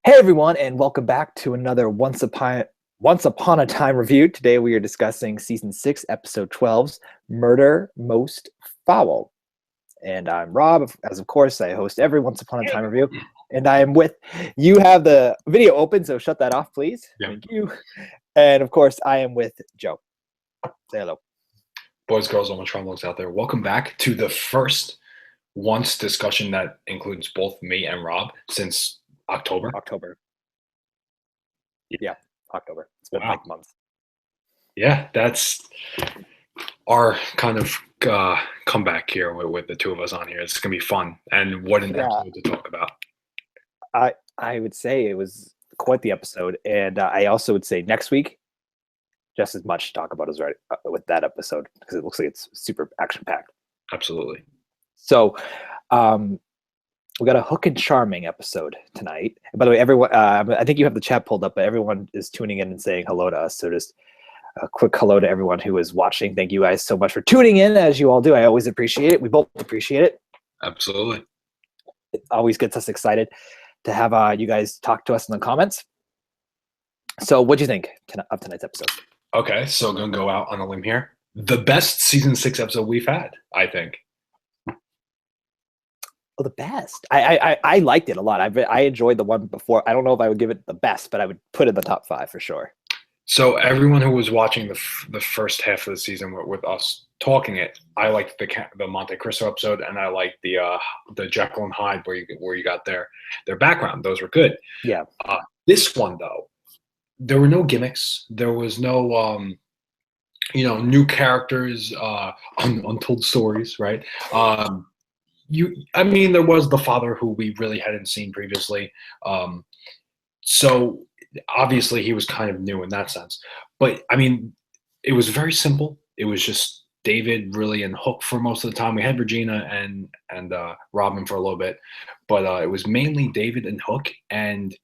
Hey everyone, and welcome back to another Once Upon a Time review. Today we are discussing season 6, episode 12's Murder Most Foul. And I'm Rob, as of course I host every Once Upon a Time review. And I am with you have the video open, so shut that off, please. Yeah. Thank you. And of course I am with Joe. Say hello. Boys, girls, all my trombones out there. Welcome back to the first once discussion that includes both me and Rob since October. Yeah, October. It's been like months. Yeah, that's our kind of comeback here with the two of us on here. It's gonna be fun, and what an episode to talk about. I would say it was quite the episode, and I also would say next week, just as much to talk about as with that episode, because it looks like it's super action packed. Absolutely. So, we got a Hook and Charming episode tonight. And by the way, everyone, I think you have the chat pulled up, but everyone is tuning in and saying hello to us. So just a quick hello to everyone who is watching. Thank you guys so much for tuning in, as you all do. I always appreciate it. We both appreciate it. Absolutely. It always gets us excited to have you guys talk to us in the comments. So what do you think of tonight's episode? Okay, so I'm going to go out on a limb here. The best season 6 episode we've had, I think. Oh, the best. I liked it a lot. I enjoyed the one before. I don't know if I would give it the best, but I would put it in the top 5 for sure. So everyone who was watching the first half of the season with us talking it, I liked the Monte Cristo episode, and I liked the Jekyll and Hyde where you got their background. Those were good. Yeah. This one though, there were no gimmicks. There was no new characters, untold stories, right? There was the father who we really hadn't seen previously. So obviously he was kind of new in that sense. But I mean, it was very simple. It was just David really and Hook for most of the time. We had Regina and Robin for a little bit, but it was mainly David and Hook. And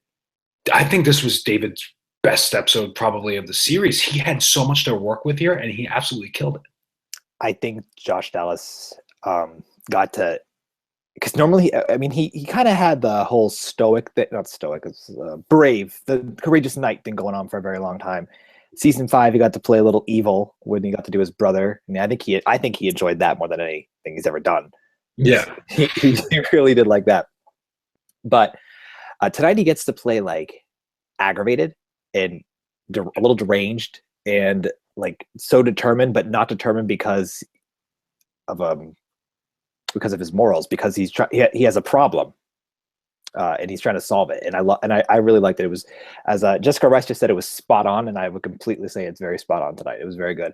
I think this was David's best episode probably of the series. He had so much to work with here, and he absolutely killed it. I think Josh Dallas got to, because normally, I mean, he kind of had the whole stoic, not stoic, it's brave, the courageous knight thing going on for a very long time. Season 5, he got to play a little evil when he got to do his brother. I mean, I think he enjoyed that more than anything he's ever done. Yeah, he really did like that. But tonight he gets to play like aggravated and a little deranged and like so determined, but not determined because of his morals, because he has a problem and he's trying to solve it. And I really liked it. It was, as Jessica Rice just said, it was spot on, and I would completely say it's very spot on tonight. It was very good.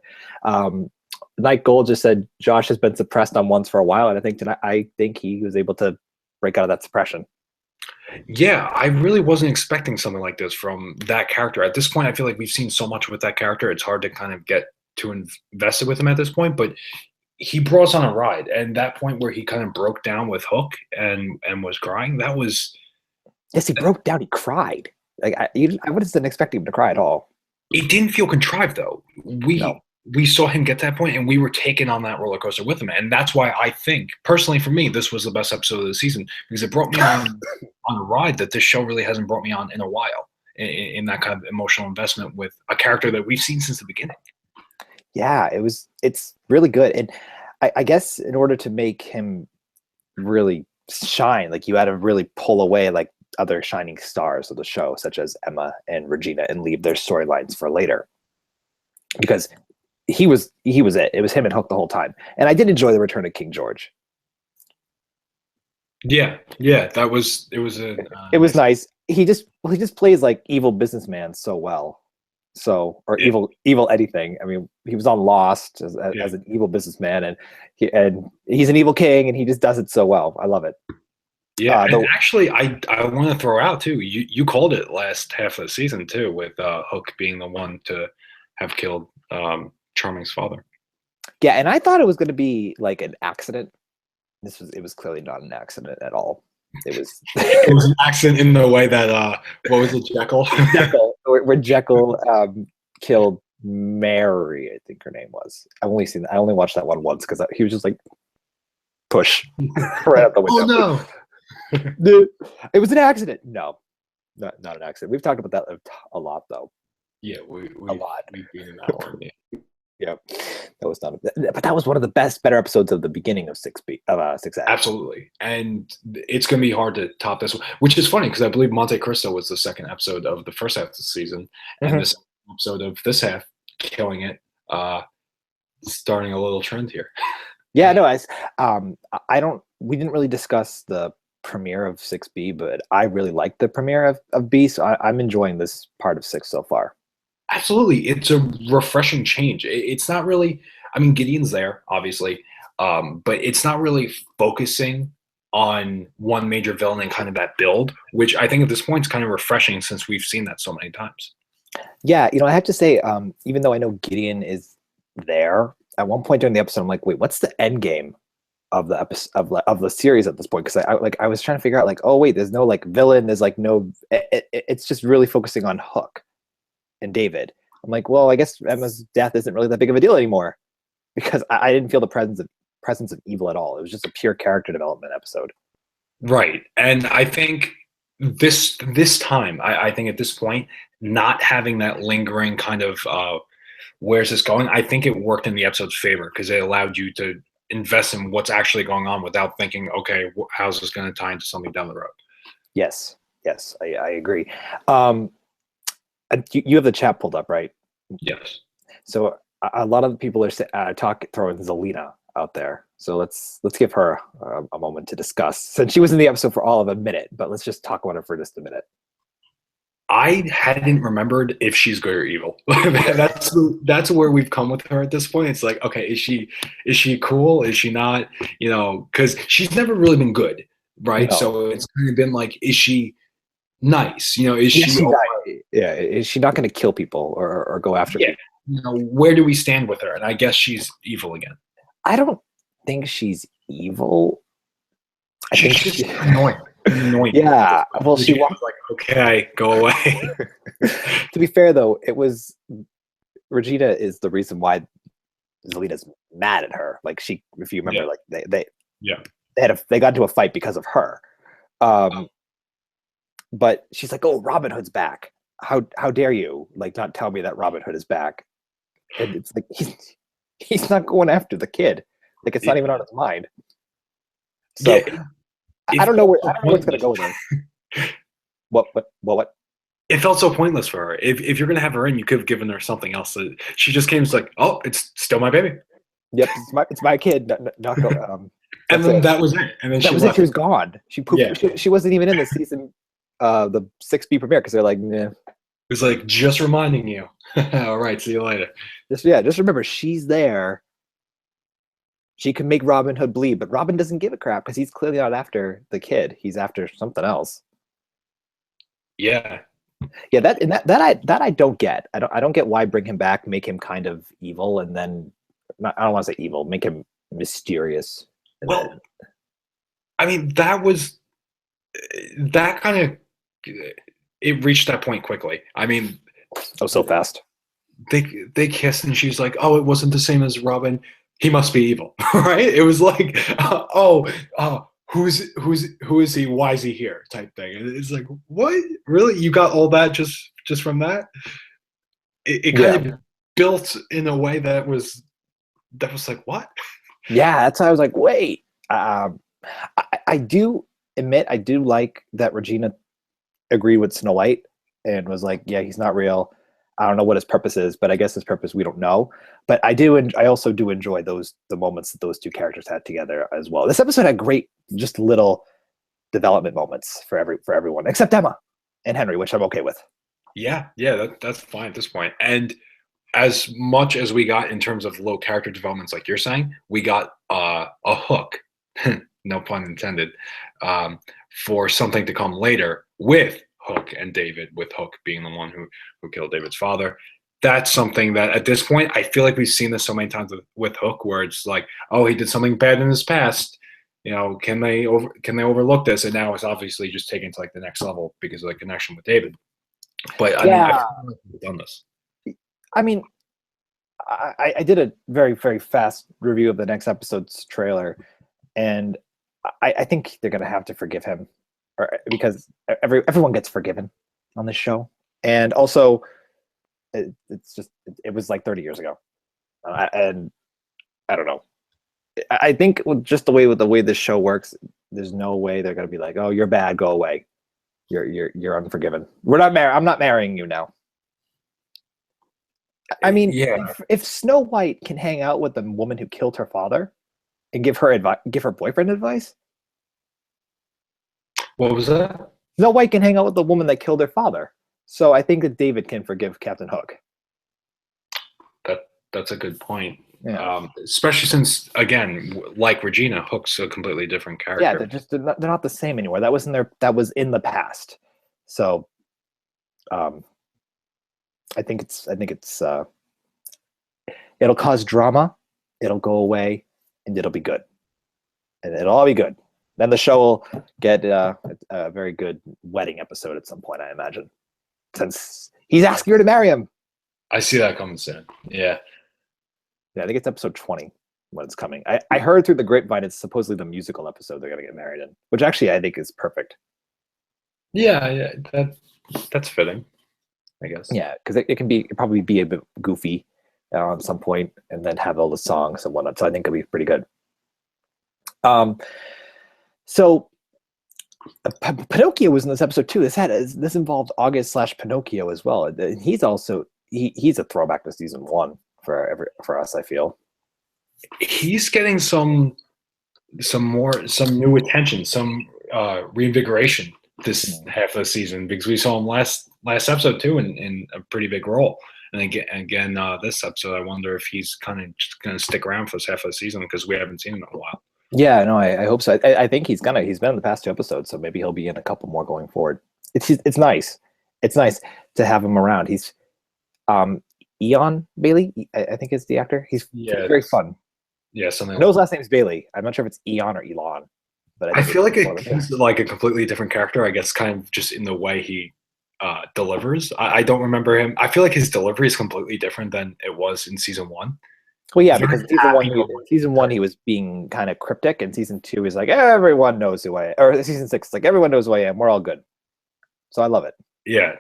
Night Gold just said Josh has been suppressed on Once for a while, and I think he was able to break out of that suppression. Yeah, I really wasn't expecting something like this from that character. At this point, I feel like we've seen so much with that character, it's hard to kind of get too invested with him at this point, but he brought us on a ride. And that point where he kind of broke down with Hook and was crying, that was... Yes, he broke down. He cried. Like I wasn't expecting him to cry at all. It didn't feel contrived, though. We saw him get to that point, and we were taken on that roller coaster with him. And that's why I think, personally for me, this was the best episode of the season, because it brought me on a ride that this show really hasn't brought me on in a while, in that kind of emotional investment with a character that we've seen since the beginning. Yeah, it's really good. And I guess in order to make him really shine, like you had to really pull away like other shining stars of the show, such as Emma and Regina, and leave their storylines for later. Because he was it. It was him and Hook the whole time. And I did enjoy the return of King George. Yeah, it was nice. He just plays like evil businessman so well. Evil anything. I mean, he was on Lost as an evil businessman, and he's an evil king, and he just does it so well. I love it. Yeah, and actually, I want to throw out too. You called it last half of the season too, with Hook being the one to have killed Charming's father. Yeah, and I thought it was going to be like an accident. It was clearly not an accident at all. It was an accident in the way that what was it, Jekyll? where Jekyll killed Mary, I think her name was. I only watched that one once because he was just like push right out the window. Oh no. Dude, it was an accident. No, not an accident. We've talked about that a lot, though. Yeah, A lot. we've been in that one. Yeah. Yeah, that was not. But that was one of the better episodes of the beginning of 6F. Absolutely, and it's going to be hard to top this one, which is funny because I believe Monte Cristo was the second episode of the first half of the season, and Mhm. this episode of this half killing it, starting a little trend here. Yeah, no, I don't. We didn't really discuss the premiere of 6B, but I really liked the premiere of B, so I'm enjoying this part of 6 so far. Absolutely, it's a refreshing change. It's not really. I mean, Gideon's there, obviously, but it's not really focusing on one major villain and kind of that build, which I think at this point is kind of refreshing since we've seen that so many times. Yeah, I have to say, even though I know Gideon is there, at one point during the episode, I'm like, wait, what's the end game of the episode of the series at this point? Because I was trying to figure out, like, oh wait, there's no like villain, there's like no, it's just really focusing on Hook and David. I'm like, well, I guess Emma's death isn't really that big of a deal anymore, because I didn't feel the presence of evil at all. It was just a pure character development episode. Right, and I think this time, I think at this point, not having that lingering kind of where's this going, I think it worked in the episode's favor because it allowed you to invest in what's actually going on without thinking, okay, how's this going to tie into something down the road? Yes, I agree. You have the chat pulled up, right? Yes. So a lot of the people are throwing Zelena out there. So let's give her a moment to discuss, since she was in the episode for all of a minute. But let's just talk about her for just a minute. I hadn't remembered if she's good or evil. That's where we've come with her at this point. It's like, okay, is she cool? Is she not? Because she's never really been good, right? No. So it's kind of been like, is she nice? Is she? Yeah, is she not going to kill people or go after people? Where do we stand with her? And I guess she's evil again. I don't think she's evil. I think she's annoying. Yeah, well, she was like, okay, go away. To be fair, though, Regina is the reason why Zelena's mad at her. Like, if you remember, like they got into a fight because of her. But she's like, "Oh, Robin Hood's back. How dare you like not tell me that Robin Hood is back?" And it's like he's not going after the kid. Like, it's not even on his mind. So I don't know where it's going to go there. What? It felt so pointless for her. If you're going to have her in, you could have given her something else. She just came like, oh, it's still my baby. Yep, it's my kid. Not and then that was it. And then that was it. She was gone. She pooped. Yeah. She wasn't even in the season, the 6B premiere, because they're like, nah. It was like, just reminding you. All right, see you later. Just remember, she's there. She can make Robin Hood bleed, but Robin doesn't give a crap because he's clearly not after the kid. He's after something else. Yeah. Yeah, that I don't get. I don't get why bring him back, make him kind of evil, and then I don't want to say evil, make him mysterious. Well, I mean, that kind of, it reached that point quickly. I mean, so fast. They kissed and she's like, oh, it wasn't the same as Robin. He must be evil, right? It was like, who is he? Why is he here? Type thing. And it's like, what? Really? You got all that just from that? It kind of built in a way that was like, what? Yeah, that's why I was like, wait. I do admit, I do like that Regina agreed with Snow White and was like, yeah, he's not real. I don't know what his purpose is, but I guess his purpose we don't know. But I also do enjoy the moments that those two characters had together as well. This episode had great, just little development moments for everyone except Emma and Henry, which I'm okay with. Yeah, that's fine at this point. And as much as we got in terms of low character developments, like you're saying, we got a hook, no pun intended, for something to come later with Hook and David, with Hook being the one who killed David's father. That's something that at this point, I feel like we've seen this so many times with Hook, where it's like, oh, he did something bad in his past. Can they overlook this? And now it's obviously just taken to like the next level because of the connection with David. But I feel like we've done this. I mean, I did a very, very fast review of the next episode's trailer, and I think they're going to have to forgive him, because everyone gets forgiven on this show, and also it was like 30 years ago, and I don't know. I think just the way this show works, there's no way they're gonna be like, oh, you're bad, go away, you're unforgiven. We're not married. I'm not marrying you now. I mean, Yeah. if Snow White can hang out with the woman who killed her father and give her boyfriend advice, What was that? Snow White can hang out with the woman that killed her father. So I think that David can forgive Captain Hook. That's a good point. Yeah. Especially since, again, like Regina, Hook's a completely different character. Yeah, they're not the same anymore. That was in the past. So, I think it's it'll cause drama, it'll go away, and it'll be good, and it'll all be good. Then the show will get a very good wedding episode at some point, I imagine, since he's asking her to marry him. I see that coming soon. Yeah. Yeah, I think it's episode 20 when it's coming. I heard through the grapevine it's supposedly the musical episode they're gonna get married in, which actually I think is perfect. Yeah, that's fitting, I guess. Yeah, because it can probably be a bit goofy at some point, and then have all the songs and whatnot. So I think it'll be pretty good. So Pinocchio was in this episode too. This involved August / Pinocchio as well. And he's also he's a throwback to season 1 for us. I feel He's getting some new attention, some reinvigoration this half of the season, because we saw him last episode too in a pretty big role. And again, this episode, I wonder if he's kind of just going to stick around for this half of the season, because we haven't seen him in a while. Yeah, no, I hope so. I think he's been in the past 2 episodes, so maybe he'll be in a couple more going forward. It's nice. It's nice to have him around. He's Eon Bailey, I think is the actor. He's very fun. Yeah, something. I know his last name is Bailey. I'm not sure if it's Eon or Elon, but I feel like he's like a completely different character. I guess kind of just in the way he delivers. I don't remember him. I feel like his delivery is completely different than it was in season 1. Well, yeah, because season one he was being kind of cryptic, and season 2 is like everyone knows who I am, or season 6 like everyone knows who I am. We're all good. So I love it. Yeah,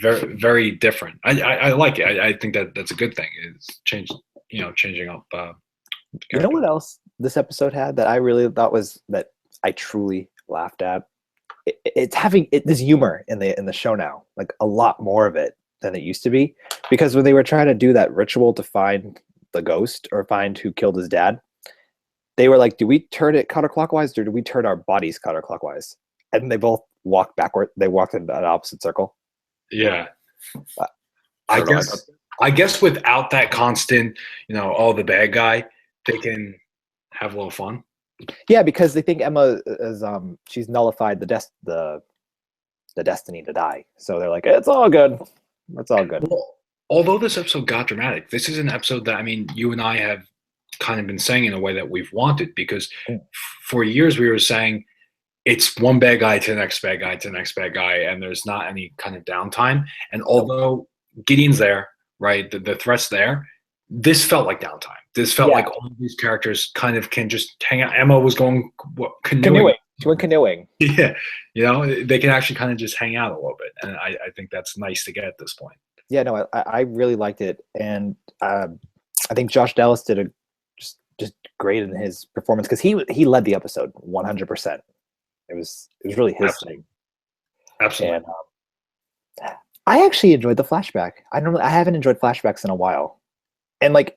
very very different. I like it. I think that's a good thing. It's changing up. You know what else this episode had that I really thought that I truly laughed at? It's having this humor in the show now, like a lot more of it than it used to be, because when they were trying to do that ritual to find the ghost or find who killed his dad, they were like, do we turn it counterclockwise or do we turn our bodies counterclockwise? And they both walked backward. They walked in an opposite circle. Yeah. I guess without that constant, the bad guy, they can have a little fun. Yeah, because they think Emma is she's nullified the destiny to die. So they're like, it's all good. It's all good. Well, although this episode got dramatic, this is an episode that, I mean, you and I have kind of been saying in a way that we've wanted, because for years we were saying it's one bad guy to the next bad guy to the next bad guy, and there's not any kind of downtime. And although Gideon's there, right, the threat's there, this felt like downtime. This felt like all of these characters kind of can just hang out. Emma was going canoeing. She went canoeing. Yeah, they can actually kind of just hang out a little bit, and I think that's nice to get at this point. Yeah, no, I really liked it, and I think Josh Dallas did just great in his performance, because he led the episode 100%. It was really his thing. Absolutely. And I actually enjoyed the flashback. I haven't enjoyed flashbacks in a while, and like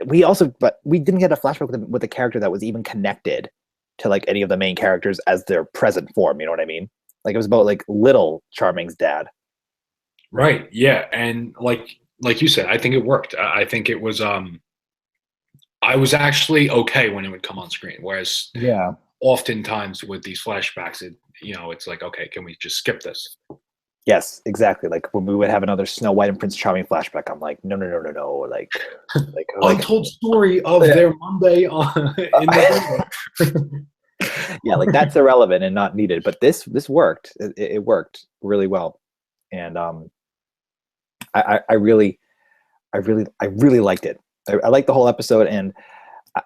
but we didn't get a flashback with a character that was even connected to like any of the main characters as their present form. You know what I mean? Like it was about like little Charming's dad. Right. Yeah. And like you said, I think it worked. I think it was I was actually okay when it would come on screen. Whereas oftentimes with these flashbacks, it's like, okay, can we just skip this? Yes, exactly. Like when we would have another Snow White and Prince Charming flashback, I'm like, no. Like untold story of their Monday in the yeah, like that's irrelevant and not needed. But this worked. It worked really well, and I really liked it. I liked the whole episode, and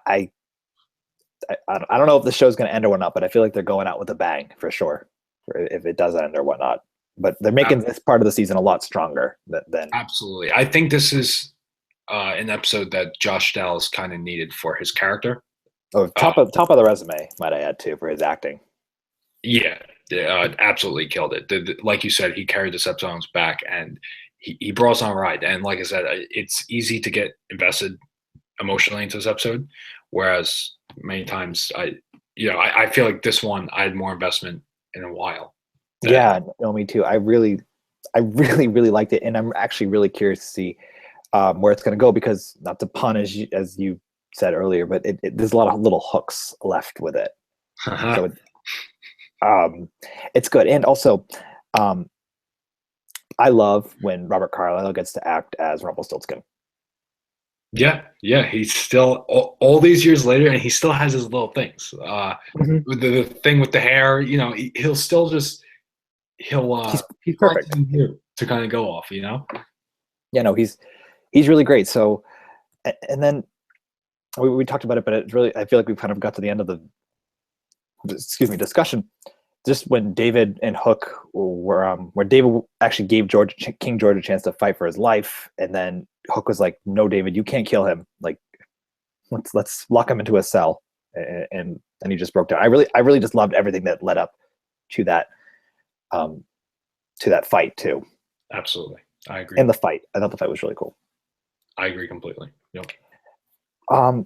I don't know if the show's going to end or not, but I feel like they're going out with a bang for sure, if it does end or whatnot. but they're making this part of the season a lot stronger than Absolutely. I think this is an episode that Josh Dallas kind of needed for his character. oh, top of the resume, might I add too, for his acting. Yeah, absolutely killed it. Like you said, he carried this episode on his back, and he brought us on a ride. And like I said, it's easy to get invested emotionally into this episode, whereas many times I feel like this one I had more investment in a while. Yeah, no, me too. I really liked it, and I'm actually really curious to see where it's going to go, because not to pun as you said earlier, but there's a lot of little hooks left with it. So it's good. And also, I love when Robert Carlyle gets to act as Rumpelstiltskin. Yeah, he's still all these years later, and he still has his little things. The thing with the hair, he'll still just he's perfect to kind of go off. Yeah, no, he's really great. So, and then we talked about it, but it's really, I feel like we've kind of got to the end of the discussion. Just when David and Hook were, where David actually gave King George a chance to fight for his life, and then Hook was like, "No, David, you can't kill him. Like, let's lock him into a cell." And then he just broke down. I really just loved everything that led up to that fight too. Absolutely, I agree. And I thought the fight was really cool. I agree completely. Yep.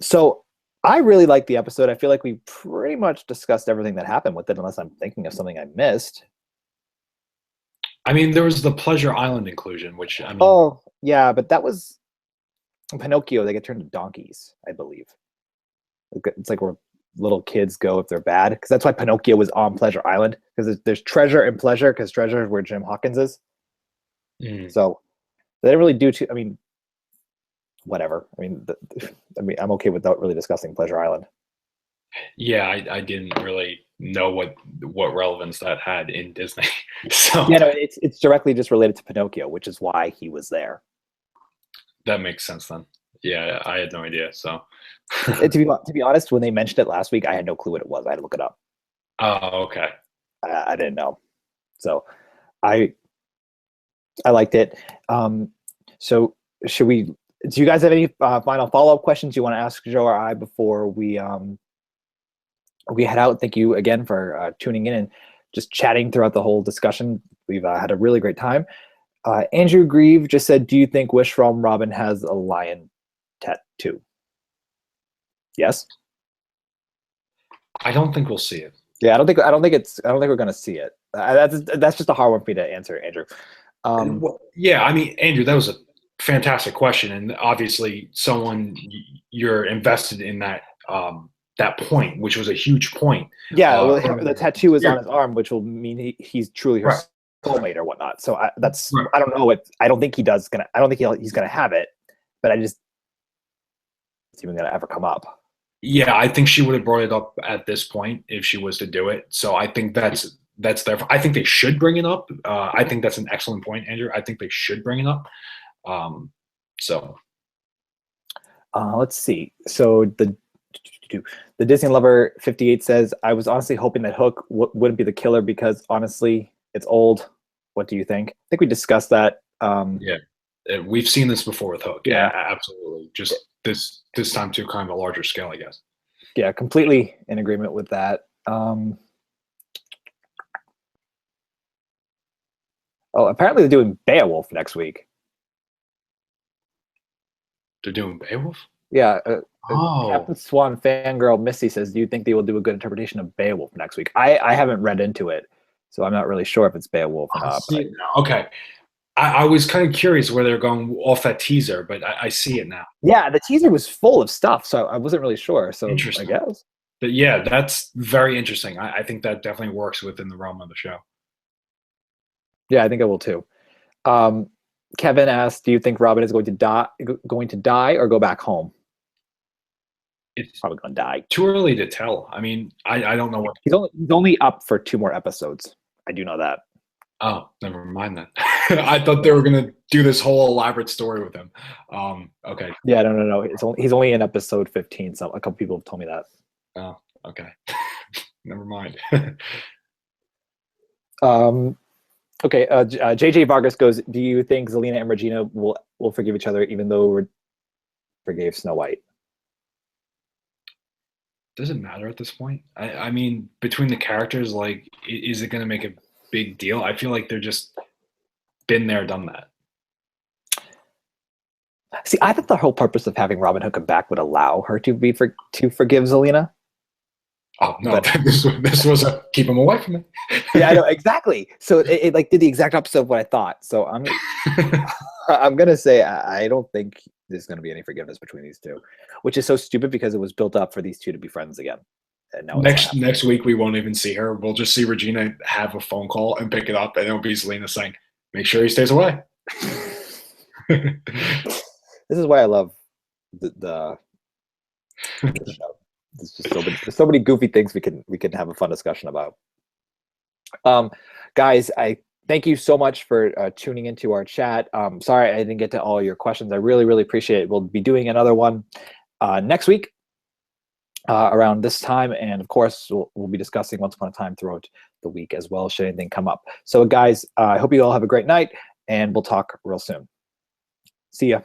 So I really liked the episode. I feel like we pretty much discussed everything that happened with it, unless I'm thinking of something I missed. I mean, there was the Pleasure Island inclusion, which I mean. Oh yeah, but that was Pinocchio. They get turned to donkeys, I believe. It's like where little kids go if they're bad, because that's why Pinocchio was on Pleasure Island, because there's treasure and pleasure, because treasure is where Jim Hawkins is. So they didn't really do too. I mean, whatever. I mean, I'm okay without really discussing Pleasure Island. Yeah, I didn't really know what relevance that had in Disney. So yeah, no, it's directly just related to Pinocchio, which is why he was there. That makes sense then. Yeah, I had no idea. So to be honest, when they mentioned it last week, I had no clue what it was. I had to look it up. Oh, okay. I didn't know. So I liked it. So should we? Do you guys have any final follow-up questions you want to ask Joe or I before we head out? Thank you again for tuning in and just chatting throughout the whole discussion. We've had a really great time. Andrew Grieve just said, "Do you think Wish from Robin has a lion tattoo?" Yes. I don't think we'll see it. Yeah, I don't think we're gonna see it. That's just a hard one for me to answer, Andrew. Yeah, I mean, Andrew, that was a fantastic question, and obviously, someone you're invested in that point, which was a huge point. Yeah, the tattoo is on his arm, which will mean he's truly her soulmate or whatnot. So I don't know. I don't think he's gonna have it, but I just it's even gonna ever come up. Yeah, I think she would have brought it up at this point if she was to do it. So I think that's there. I think they should bring it up. I think that's an excellent point, Andrew. I think they should bring it up. Let's see. So the Disney Lover 58 says, "I was honestly hoping that Hook wouldn't be the killer, because honestly, it's old. What do you think?" I think we discussed that. Yeah, we've seen this before with Hook. Yeah, absolutely. Just this time to kind of a larger scale, I guess. Yeah, completely in agreement with that. Apparently they're doing Beowulf next week. They're doing Beowulf? Yeah. Captain Swan fangirl Missy says, "Do you think they will do a good interpretation of Beowulf next week?" I haven't read into it, so I'm not really sure if it's Beowulf or not. Okay. I was kind of curious where they're going off that teaser, but I see it now. Yeah, the teaser was full of stuff, so I wasn't really sure. So I guess. But yeah, that's very interesting. I think that definitely works within the realm of the show. Yeah, I think I will too. Kevin asked, "Do you think Robin is going to die or go back home?" It's probably going to die. Too early to tell. I mean, I don't know what. He's only up for 2 more episodes. I do know that. Oh, never mind then. I thought they were gonna do this whole elaborate story with him. Okay. Yeah, no. He's only in episode 15. So a couple people have told me that. Oh, okay. Never mind. Okay, JJ Vargas goes, do you think Zelena and Regina will forgive each other even though we forgave Snow White? Does it matter at this point? I mean, between the characters, like, is it going to make a big deal? I feel like they're just been there, done that. See, I thought the whole purpose of having Robin Hood come back would allow her to to forgive Zelena. Oh no, But this was a keep him away from me. yeah, I know exactly. So it like did the exact opposite of what I thought. So I'm gonna say I don't think there's gonna be any forgiveness between these two, which is so stupid because it was built up for these two to be friends again, and now it's not happening. Next week we won't even see her. We'll just see Regina have a phone call and pick it up, and it'll be Zelena saying, "Make sure he stays away." This is why I love the show. There's so many goofy things we can have a fun discussion about. Guys, I thank you so much for tuning into our chat. Sorry I didn't get to all your questions. I really appreciate it. We'll be doing another one next week around this time, and of course we'll be discussing Once Upon a Time throughout the week as well, should anything come up. So guys, I hope you all have a great night, and we'll talk real soon. See ya.